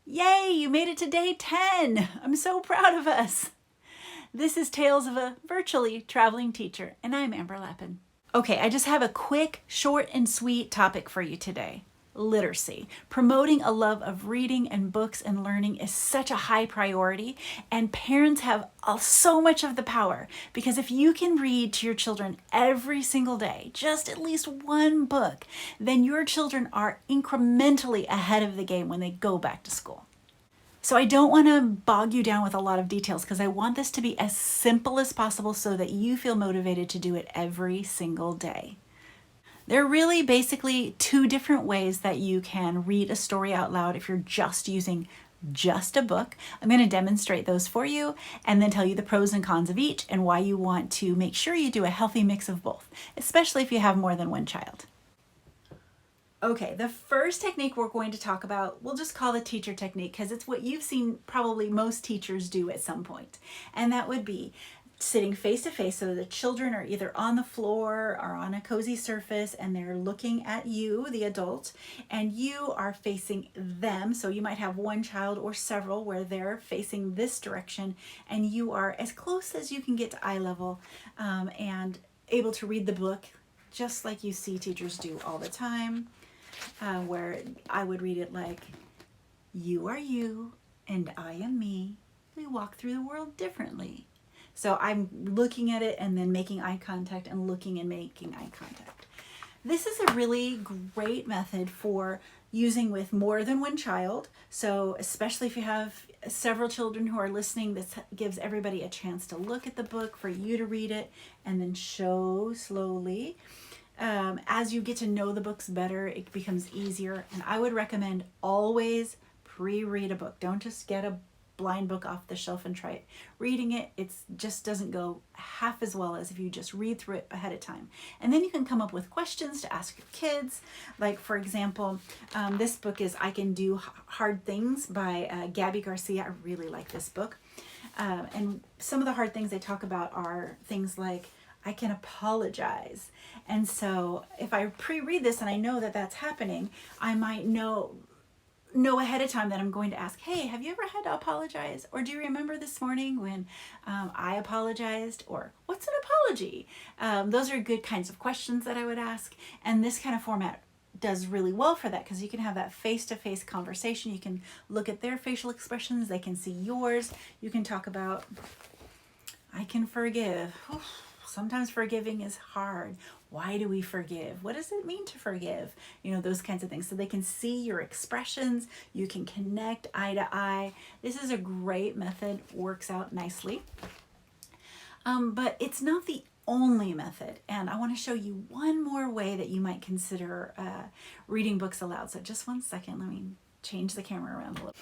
Yay, you made it to day 10. I'm so proud of us. This is Tales of a Virtually Traveling Teacher, and I'm Amber Lappin. Okay, I just have a quick, short, and sweet topic for you today. Literacy. Promoting a love of reading and books and learning is such a high priority, and parents have so much of the power, because if you can read to your children every single day, just at least one book, then your children are incrementally ahead of the game when they go back to school. So I don't want to bog you down with a lot of details, because I want this to be as simple as possible so that you feel motivated to do it every single day. There are really basically two different ways that you can read a story out loud if you're just using just a book. I'm going to demonstrate those for you and then tell you the pros and cons of each and why you want to make sure you do a healthy mix of both, especially if you have more than one child. Okay, the first technique we're going to talk about, we'll just call the teacher technique, because it's what you've seen probably most teachers do at some point. And that would be sitting face to face, so the children are either on the floor or on a cozy surface and they're looking at you, the adult, and you are facing them. So you might have one child or several where they're facing this direction and you are as close as you can get to eye level and able to read the book just like you see teachers do all the time. Where I would read it like, "You are you and I am me. We walk through the world differently." So I'm looking at it and then making eye contact and looking and making eye contact. This is a really great method for using with more than one child. So especially if you have several children who are listening, this gives everybody a chance to look at the book, for you to read it, and then show slowly. As you get to know the books better, it becomes easier. And I would recommend always pre-read a book. Don't just get a blind book off the shelf and try reading it. It just doesn't go half as well as if you just read through it ahead of time. And then you can come up with questions to ask your kids. Like, for example, this book is I Can Do Hard Things by Gabby Garcia. I really like this book. And some of the hard things they talk about are things like, I can apologize. And so if I pre-read this and I know that that's happening, I might know ahead of time that I'm going to ask, hey, have you ever had to apologize? Or do you remember this morning when I apologized? Or what's an apology? Those are good kinds of questions that I would ask. And this kind of format does really well for that, because you can have that face-to-face conversation. You can look at their facial expressions. They can see yours. You can talk about, I can forgive. Sometimes forgiving is hard. Why do we forgive? What does it mean to forgive? Those kinds of things. So they can see your expressions. You can connect eye to eye. This is a great method, works out nicely. But it's not the only method. And I want to show you one more way that you might consider reading books aloud. So just one second, let me change the camera around a little.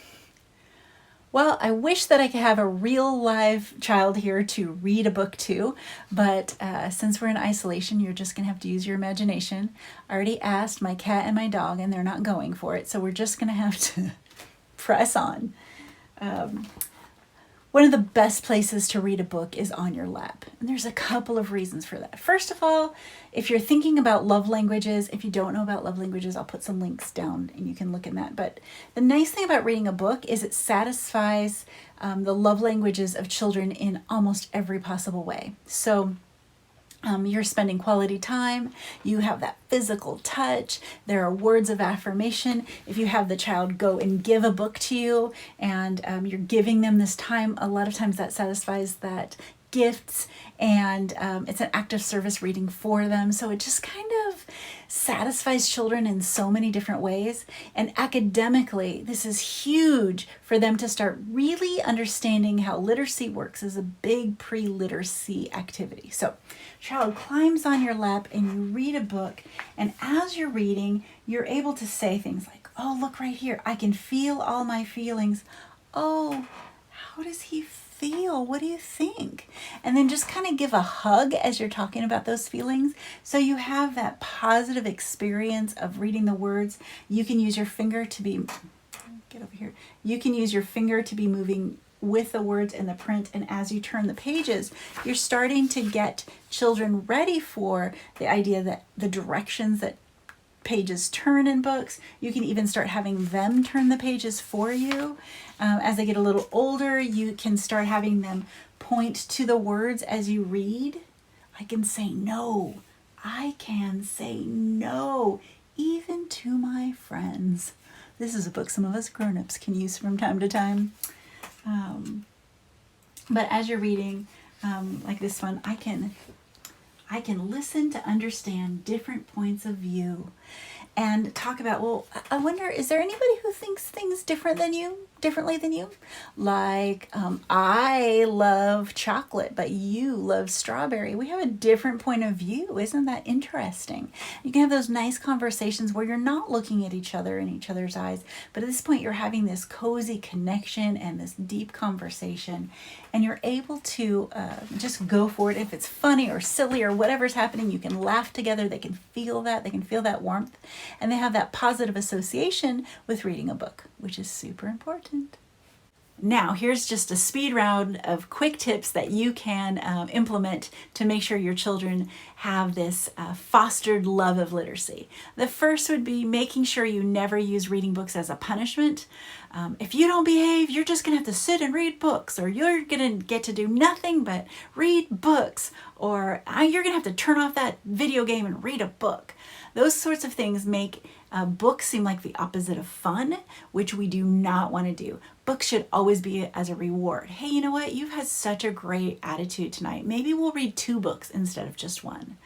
Well, I wish that I could have a real live child here to read a book to, but since we're in isolation, you're just going to have to use your imagination. I already asked my cat and my dog, and they're not going for it, so we're just going to have to press on. One of the best places to read a book is on your lap, and there's a couple of reasons for that. First of all, if you're thinking about love languages, if you don't know about love languages, I'll put some links down and you can look at that. But the nice thing about reading a book is it satisfies the love languages of children in almost every possible way. So you're spending quality time, you have that physical touch, there are words of affirmation. If you have the child go and give a book to you and you're giving them this time, a lot of times that satisfies that gifts, and it's an act of service reading for them. So it just kind of satisfies children in so many different ways. And academically, this is huge for them to start really understanding how literacy works as a big pre-literacy activity. So child climbs on your lap and you read a book, and as you're reading, you're able to say things like, oh, look right here, I can feel all my feelings. Oh, how does he feel? What do you think? And then just kind of give a hug as you're talking about those feelings. So you have that positive experience of reading the words. You can use your finger to be, get over here. You can use your finger to be moving with the words in the print. And as you turn the pages, you're starting to get children ready for the idea that the directions that pages turn in books. You can even start having them turn the pages for you. As they get a little older, you can start having them point to the words as you read. I can say no. I can say no, even to my friends. This is a book some of us grown-ups can use from time to time. But as you're reading, like this one, I can listen to understand different points of view and talk about, well, I wonder, is there anybody who thinks things differently than you? Like, I love chocolate, but you love strawberry. We have a different point of view. Isn't that interesting? You can have those nice conversations where you're not looking at each other in each other's eyes, but at this point you're having this cozy connection and this deep conversation, and you're able to just go for it. If it's funny or silly or whatever's happening, you can laugh together. They can feel that warmth, and they have that positive association with reading a book, which is super important. Now, here's just a speed round of quick tips that you can implement to make sure your children have this fostered love of literacy. The first would be making sure you never use reading books as a punishment. If you don't behave, you're just going to have to sit and read books, or you're going to get to do nothing but read books, or you're going to have to turn off that video game and read a book. Those sorts of things make books seem like the opposite of fun, which we do not want to do. Books should always be as a reward. Hey, you know what? You've had such a great attitude tonight. Maybe we'll read 2 books instead of just 1.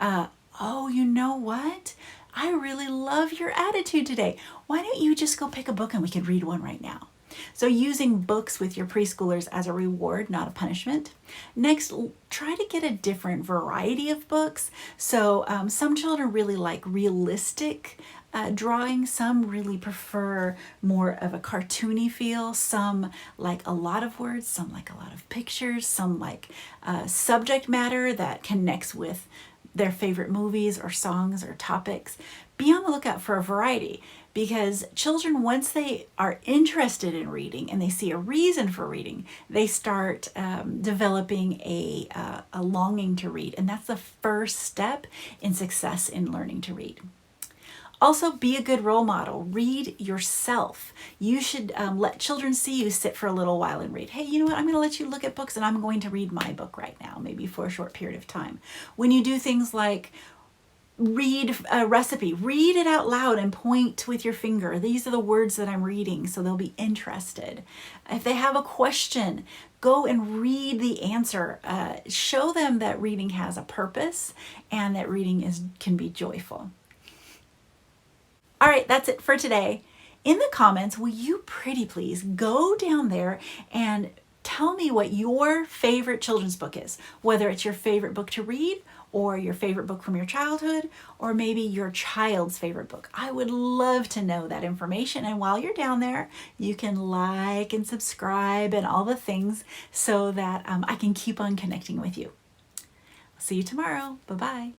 Oh, you know what? I really love your attitude today. Why don't you just go pick a book and we could read one right now? So using books with your preschoolers as a reward, not a punishment. Next, try to get a different variety of books. So some children really like realistic drawing. Some really prefer more of a cartoony feel. Some like a lot of words. Some like a lot of pictures. Some like subject matter that connects with their favorite movies or songs or topics. Be on the lookout for a variety, because children, once they are interested in reading and they see a reason for reading, they start developing a longing to read. And that's the first step in success in learning to read. Also, be a good role model. Read yourself. You should let children see you sit for a little while and read. Hey, you know what? I'm going to let you look at books and I'm going to read my book right now, maybe for a short period of time. When you do things like read a recipe, read it out loud and point with your finger. These are the words that I'm reading, so they'll be interested. If they have a question, go and read the answer. Show them that reading has a purpose and that reading can be joyful. All right, that's it for today. In the comments, will you pretty please go down there and tell me what your favorite children's book is, whether it's your favorite book to read or your favorite book from your childhood, or maybe your child's favorite book. I would love to know that information. And while you're down there, you can like and subscribe and all the things so that I can keep on connecting with you. I'll see you tomorrow. Bye-bye.